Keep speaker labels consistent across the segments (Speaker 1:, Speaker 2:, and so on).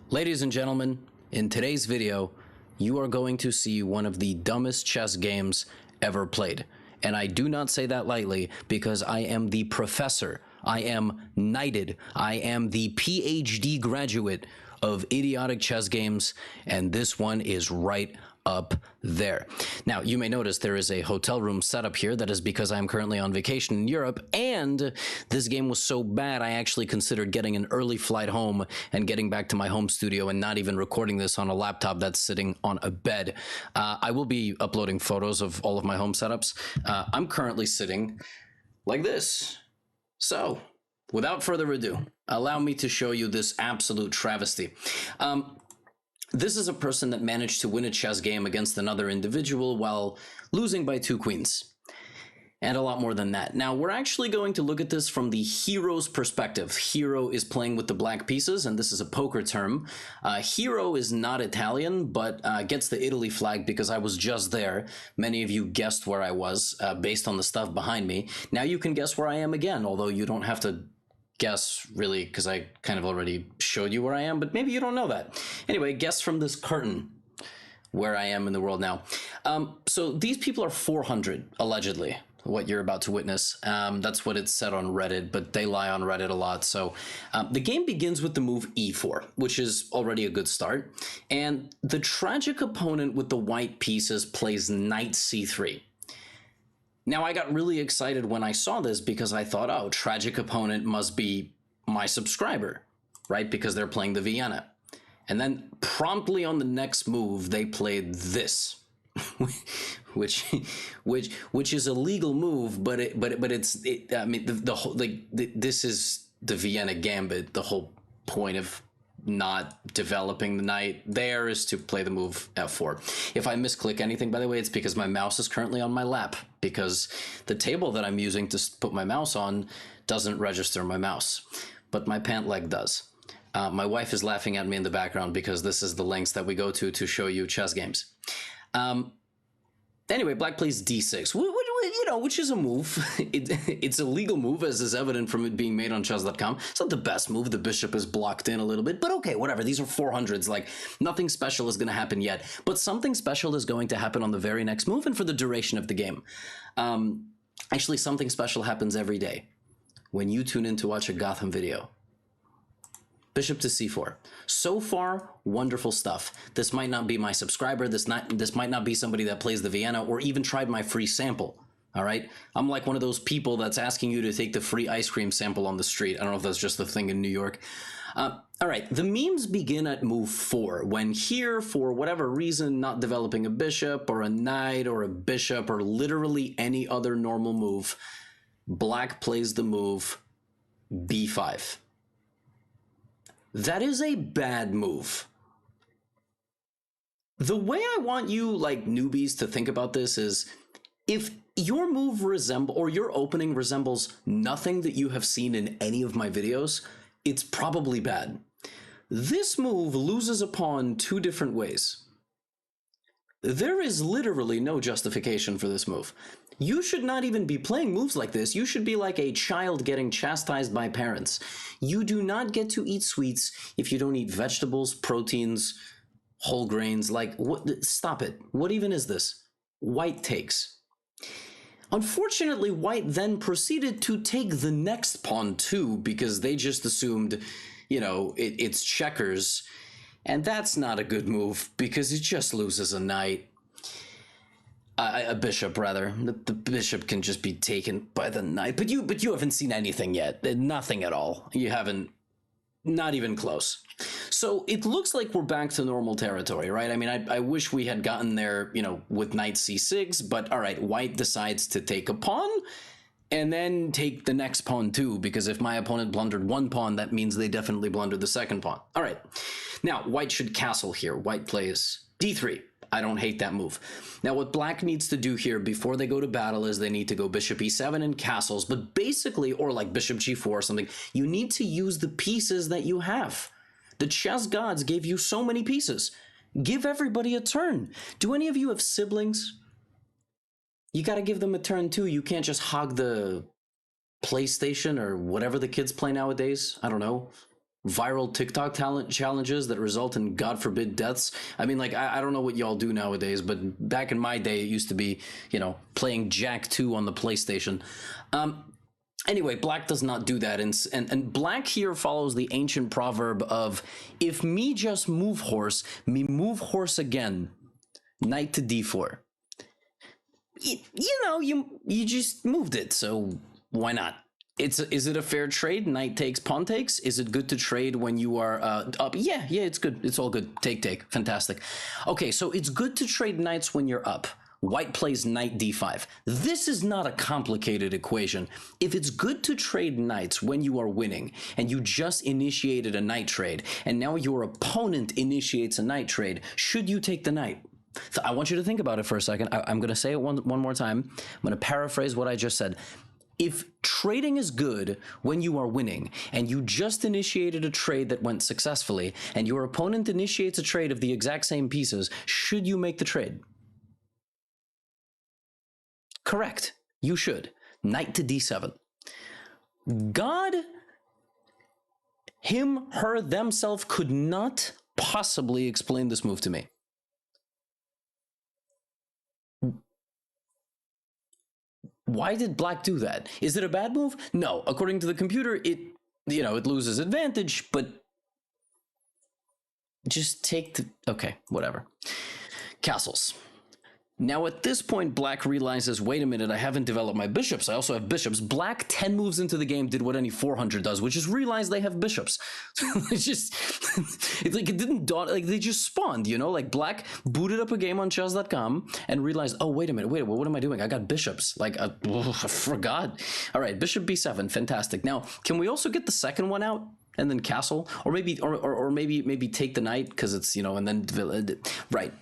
Speaker 1: Ladies and gentlemen, in today's video, you are going to see one of the dumbest chess games ever played. And I do not say that lightly because I am the professor, I am knighted, I am the PhD graduate of idiotic chess games, and this one is right up there. Now, you may notice there is a hotel room setup here. That is because I'm currently on vacation in Europe, and this game was so bad I actually considered getting an early flight home and getting back to my home studio and not even recording this on a laptop that's sitting on a bed. I will be uploading photos of all of my home setups. I'm currently sitting like this. So, without further ado, allow me to show you this absolute travesty. This is a person that managed to win a chess game against another individual while losing by 2 queens. And a lot more than that. Now, we're actually going to look at this from the hero's perspective. Hero is playing with the black pieces, and this is a poker term. Hero is not Italian, but gets the Italy flag because I was just there. Many of you guessed where I was based on the stuff behind me. Now you can guess where I am again, although you don't have to guess really because I kind of already showed you where I am, but maybe you don't know that. Anyway, guess from this curtain where I am in the world now. So these people are 400, allegedly, what you're about to witness. That's what it said on Reddit, but they lie on Reddit a lot. So the game begins with the move e4, which is already a good start. And the tragic opponent with the white pieces plays knight c3. Now, I got really excited when I saw this because I thought, oh, tragic opponent must be my subscriber, right? Because they're playing the Vienna. And then promptly on the next move, they played this, which is a legal move, but I mean, the whole, like, this is the Vienna Gambit. The whole point of not developing the knight there is to play the move f4. If I misclick anything, by the way, it's because my mouse is currently on my lap, because the table that I'm using to put my mouse on doesn't register my mouse, but my pant leg does. My wife is laughing at me in the background because this is the lengths that we go to show you chess games. Anyway, black plays d6, which is a move. It's a legal move, as is evident from it being made on chess.com. It's not the best move. The bishop is blocked in a little bit, but okay, whatever. These are 400s. Like, nothing special is going to happen yet, but something special is going to happen on the very next move and for the duration of the game. Actually, something special happens every day when you tune in to watch a Gotham video. Bishop to c4. So far, wonderful stuff. This might not be my subscriber. This might not be somebody that plays the Vienna or even tried my free sample. All right? I'm like one of those people that's asking you to take the free ice cream sample on the street. I don't know if that's just a thing in New York. All right, the memes begin at move 4, when here, for whatever reason, not developing a bishop or a knight or a bishop or literally any other normal move, black plays the move b5. That is a bad move. The way I want you, like, newbies to think about this is, if your move or your opening resembles nothing that you have seen in any of my videos, it's probably bad. This move loses a pawn 2 different ways. There is literally no justification for this move. You should not even be playing moves like this. You should be like a child getting chastised by parents. You do not get to eat sweets if you don't eat vegetables, proteins, whole grains. Like, what? Stop it. What even is this? White takes. Unfortunately, white then proceeded to take the next pawn too, because they just assumed, you know, it's checkers. And that's not a good move because it just loses a knight. A bishop, rather. The bishop can just be taken by the knight. But you haven't seen anything yet. Nothing at all. You haven't. Not even close. So it looks like we're back to normal territory, right? I mean, I wish we had gotten there, you know, with knight c6. But all right, white decides to take a pawn and then take the next pawn too. Because if my opponent blundered 1 pawn, that means they definitely blundered the 2nd pawn. All right. Now, white should castle here. White plays d3. I don't hate that move. Now, what black needs to do here before they go to battle is they need to go bishop e7 and castles, but basically, or like bishop g4 or something, you need to use the pieces that you have. The chess gods gave you so many pieces. Give everybody a turn. Do any of you have siblings? You got to give them a turn too. You can't just hog the PlayStation or whatever the kids play nowadays. I don't know. viral TikTok talent challenges that result in, God forbid, deaths. I mean, like, I don't know what y'all do nowadays, but back in my day, it used to be, you know, playing Jack 2 on the PlayStation. Anyway, black does not do that, and black here follows the ancient proverb of, if me just move horse, me move horse again, knight to d4. You know, you just moved it, so why not? Is it a fair trade? Knight takes, pawn takes. Is it good to trade when you are up? Yeah, it's good. It's all good. Take. Fantastic. Okay, so it's good to trade knights when you're up. White plays knight d5. This is not a complicated equation. If it's good to trade knights when you are winning, and you just initiated a knight trade, and now your opponent initiates a knight trade, should you take the knight? So I want you to think about it for a second. I'm going to say it one more time. I'm going to paraphrase what I just said. If trading is good when you are winning, and you just initiated a trade that went successfully, and your opponent initiates a trade of the exact same pieces, should you make the trade? Correct. You should. Knight to d7. God, him, her, themselves could not possibly explain this move to me. Why did black do that? Is it a bad move? No. According to the computer, it loses advantage, but just take the... Okay, whatever. Castles. Now at this point, black realizes, wait a minute, I haven't developed my bishops. I also have bishops. Black 10 moves into the game did what any 400 does, which is realize they have bishops. It's like it didn't dawn, like they just spawned, you know? Like black booted up a game on chess.com and realized, oh, wait a minute, what am I doing? I got bishops. Like, I forgot. All right, bishop b7, fantastic. Now, can we also get the second one out? And then castle? Or maybe take the knight, because it's, and then, right.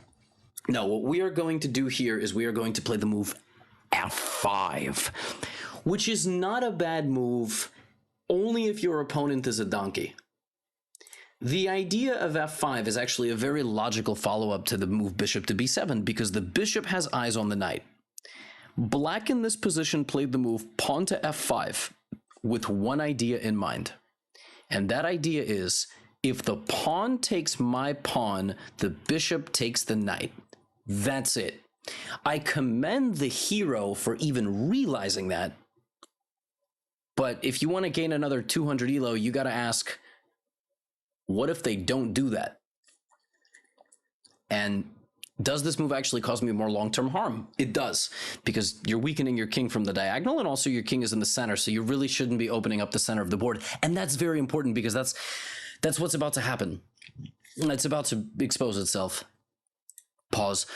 Speaker 1: No, what we are going to do here is we are going to play the move f5, which is not a bad move only if your opponent is a donkey. The idea of f5 is actually a very logical follow-up to the move bishop to b7 because the bishop has eyes on the knight. Black in this position played the move pawn to f5 with one idea in mind. And that idea is, if the pawn takes my pawn, the bishop takes the knight. That's it. I commend the hero for even realizing that. But if you want to gain another 200 elo, you got to ask, what if they don't do that? And does this move actually cause me more long-term harm? It does, because you're weakening your king from the diagonal, and also your king is in the center, so you really shouldn't be opening up the center of the board. And that's very important, because that's what's about to happen. It's about to expose itself. Pause.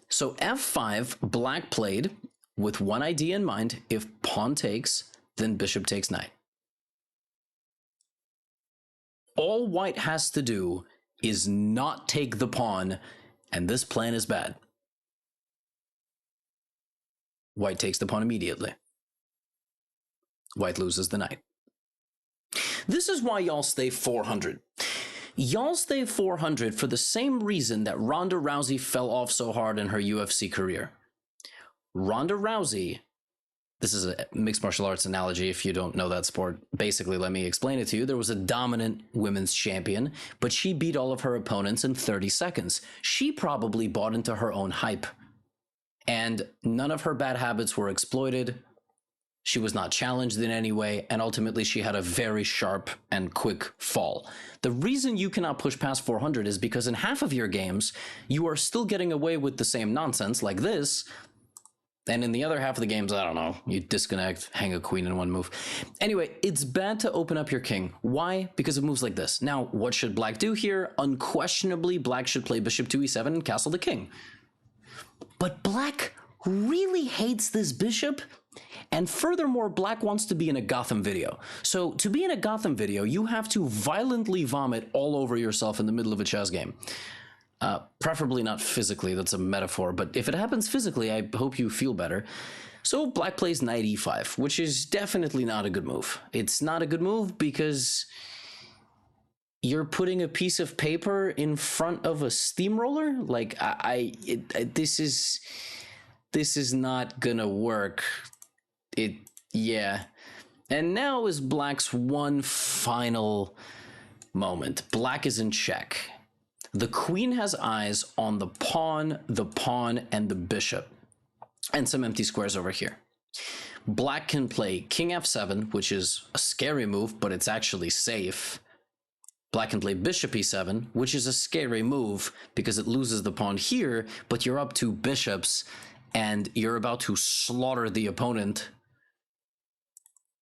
Speaker 1: So f5, black played with one idea in mind. If pawn takes, then bishop takes knight. All white has to do is not take the pawn, and this plan is bad. White takes the pawn immediately. White loses the knight. This is why y'all stay 400. Y'all stay 400 for the same reason that Ronda Rousey fell off so hard in her UFC career. Ronda Rousey, this is a mixed martial arts analogy if you don't know that sport. Basically, let me explain it to you. There was a dominant women's champion, but she beat all of her opponents in 30 seconds. She probably bought into her own hype, and none of her bad habits were exploited. She was not challenged in any way, and ultimately she had a very sharp and quick fall. The reason you cannot push past 400 is because in half of your games, you are still getting away with the same nonsense like this, and in the other half of the games, I don't know, you disconnect, hang a queen in one move. Anyway, it's bad to open up your king. Why? Because of moves like this. Now, what should black do here? Unquestionably, black should play bishop to e7 and castle the king. But black really hates this bishop. And furthermore, black wants to be in a Gotham video. So to be in a Gotham video, you have to violently vomit all over yourself in the middle of a chess game. Preferably not physically, that's a metaphor, but if it happens physically, I hope you feel better. So black plays knight e5, which is definitely not a good move. It's not a good move because you're putting a piece of paper in front of a steamroller? Like, this is not gonna work. Yeah. And now is black's one final moment. Black is in check. The queen has eyes on the pawn, and the bishop, and some empty squares over here. Black can play king f7, which is a scary move, but it's actually safe. Black can play bishop e7, which is a scary move because it loses the pawn here, but you're up 2 bishops and you're about to slaughter the opponent.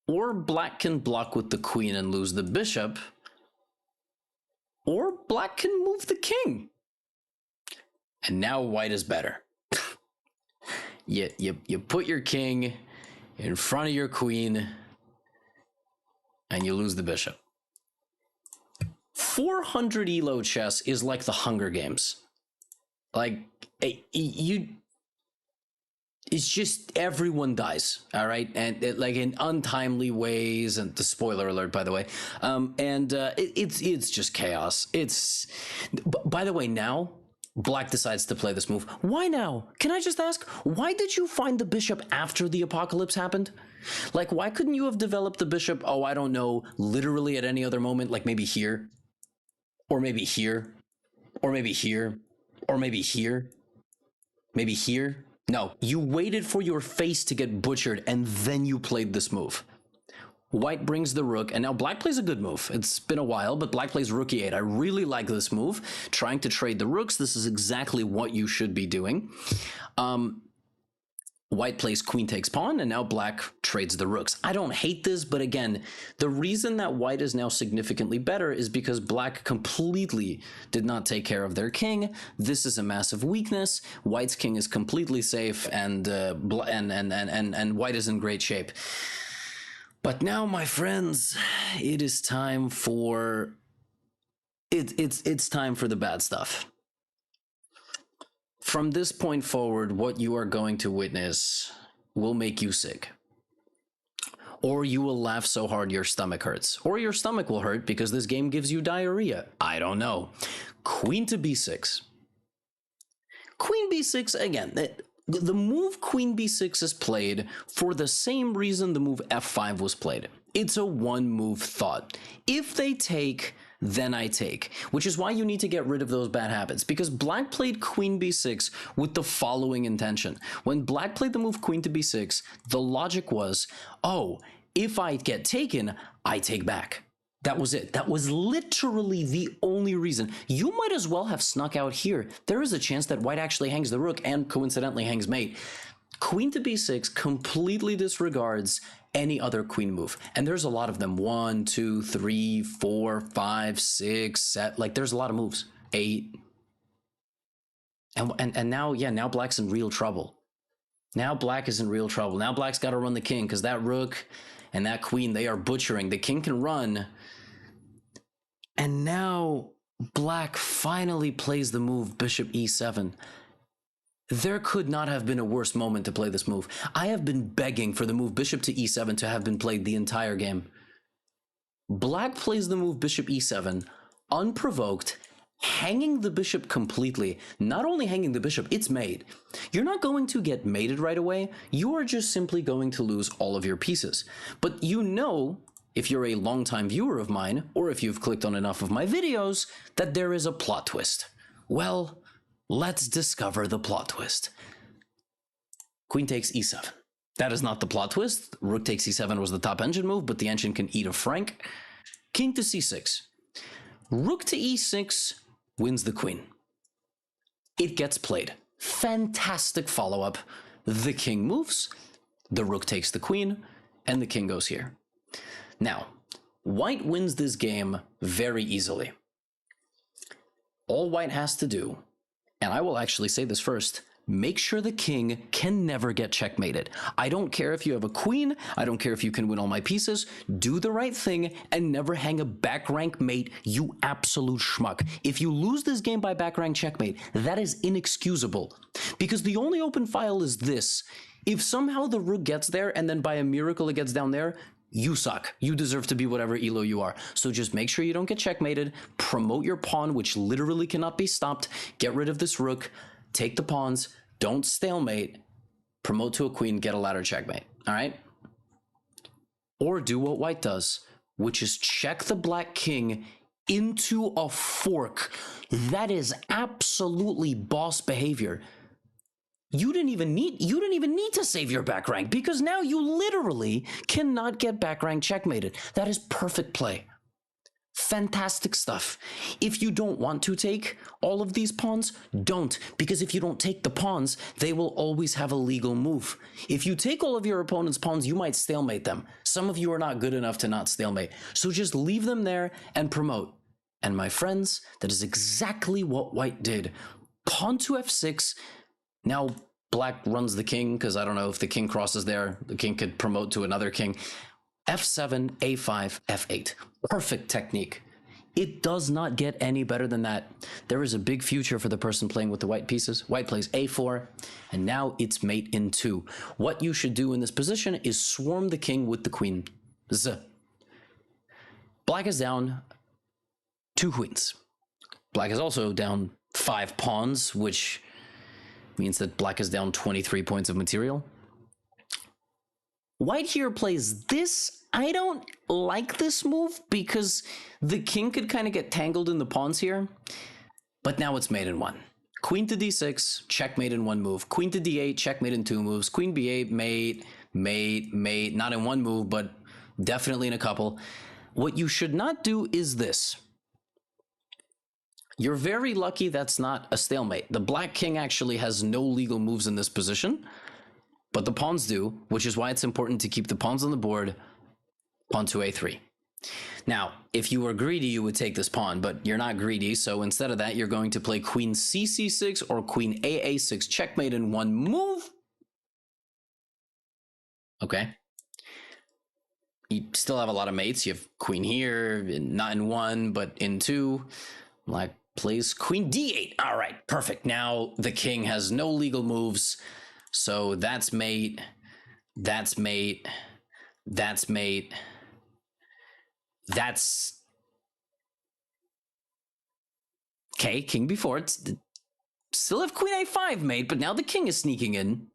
Speaker 1: Or black can block with the queen and lose the bishop. Or black can move the king. And now white is better. You put your king in front of your queen and you lose the bishop. 400 elo chess is like the Hunger Games. Like, it's just everyone dies, all right? And like in untimely ways, and the spoiler alert, by the way. It's just chaos. By the way, now black decides to play this move. Why now? Can I just ask, why did you find the bishop after the apocalypse happened? Like, why couldn't you have developed the bishop, oh, I don't know, literally at any other moment, like maybe here, or maybe here, or maybe here, or maybe here, maybe here? No, you waited for your face to get butchered and then you played this move. White brings the rook, and now black plays a good move. It's been a while, but black plays rook e8. I really like this move. Trying to trade the rooks, this is exactly what you should be doing. White plays queen takes pawn, and now black trades the rooks. I don't hate this, but again, the reason that white is now significantly better is because black completely did not take care of their king. This is a massive weakness. White's king is completely safe, and white is in great shape. But now, my friends, it is time for it's time for the bad stuff. From this point forward, what you are going to witness will make you sick. Or you will laugh so hard your stomach hurts. Or your stomach will hurt because this game gives you diarrhea. I don't know. Queen to b6. Queen b6, again, the move queen b6 is played for the same reason the move f5 was played. It's a one-move thought. If they take, then I take, which is why you need to get rid of those bad habits, because black played queen b6 with the following intention. When black played the move queen to b6, the logic was, oh, if I get taken, I take back. That was it. That was literally the only reason. You might as well have snuck out here. There is a chance that white actually hangs the rook and coincidentally hangs mate. Queen to b6 completely disregards any other queen move. And there's a lot of them. 1, 2, 3, 4, 5, 6, 7. Like, there's a lot of moves. 8. And now, yeah, now black's in real trouble. Now black is in real trouble. Now black's got to run the king because that rook and that queen, they are butchering. The king can run. And now black finally plays the move bishop e7. There could not have been a worse moment to play this move. I have been begging for the move bishop to e7 to have been played the entire game. Black plays the move bishop e7, unprovoked, hanging the bishop completely. Not only hanging the bishop, it's mate. You're not going to get mated right away. You are just simply going to lose all of your pieces. But you know, if you're a longtime viewer of mine, or if you've clicked on enough of my videos, that there is a plot twist. Well, let's discover the plot twist. Queen takes e7. That is not the plot twist. Rook takes e7 was the top engine move, but the engine can eat a franc. King to c6. Rook to e6 wins the queen. It gets played. Fantastic follow-up. The king moves, the rook takes the queen, and the king goes here. Now, white wins this game very easily. All white has to do, and I will actually say this first, make sure the king can never get checkmated. I don't care if you have a queen, I don't care if you can win all my pieces, do the right thing and never hang a back rank mate, you absolute schmuck. If you lose this game by back rank checkmate, that is inexcusable. Because the only open file is this. If somehow the rook gets there and then by a miracle it gets down there, you suck. You deserve to be whatever elo you are. So just make sure you don't get checkmated, promote your pawn, which literally cannot be stopped, get rid of this rook, take the pawns, don't stalemate, promote to a queen, get a ladder checkmate, all right? Or do what white does, which is check the black king into a fork. That is absolutely boss behavior. You didn't even need to save your back rank, because now you literally cannot get back rank checkmated. That is perfect play. Fantastic stuff. If you don't want to take all of these pawns, don't, because if you don't take the pawns, they will always have a legal move. If you take all of your opponent's pawns, you might stalemate them. Some of you are not good enough to not stalemate. So just leave them there and promote. And my friends, that is exactly what white did. Pawn to f6. Now black runs the king, because I don't know if the king crosses there. The king could promote to another king. f7, a5, f8. Perfect technique. It does not get any better than that. There is a big future for the person playing with the white pieces. White plays a4, and now it's mate in 2. What you should do in this position is swarm the king with the queen. Black is down 2 queens. Black is also down 5 pawns, which means that black is down 23 points of material. White here plays this. I don't like this move because the king could kind of get tangled in the pawns here. But now it's mate in 1. Queen to d6, checkmate in 1 move. Queen to d8, checkmate in 2 moves. Queen b8, mate, mate, mate. Not in 1 move, but definitely in a couple. What you should not do is this. You're very lucky that's not a stalemate. The black king actually has no legal moves in this position, but the pawns do, which is why it's important to keep the pawns on the board. Pawn to a3. Now, if you were greedy, you would take this pawn, but you're not greedy, so instead of that, you're going to play queen c6 or queen a6, checkmate in 1 move. Okay. You still have a lot of mates. You have queen here, not in 1, but in 2. Black plays queen d8. All right, perfect. Now the king has no legal moves, so that's mate, that's mate, that's mate, that's... Okay, king b4. It's still have queen a5 mate, but now the king is sneaking in.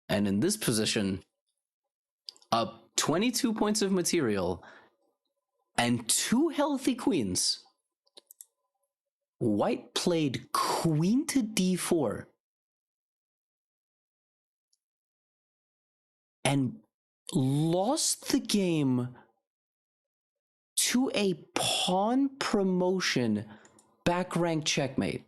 Speaker 1: And in this position, up 22 points of material and 2 healthy queens. White played queen to d4 and lost the game to a pawn promotion back rank checkmate.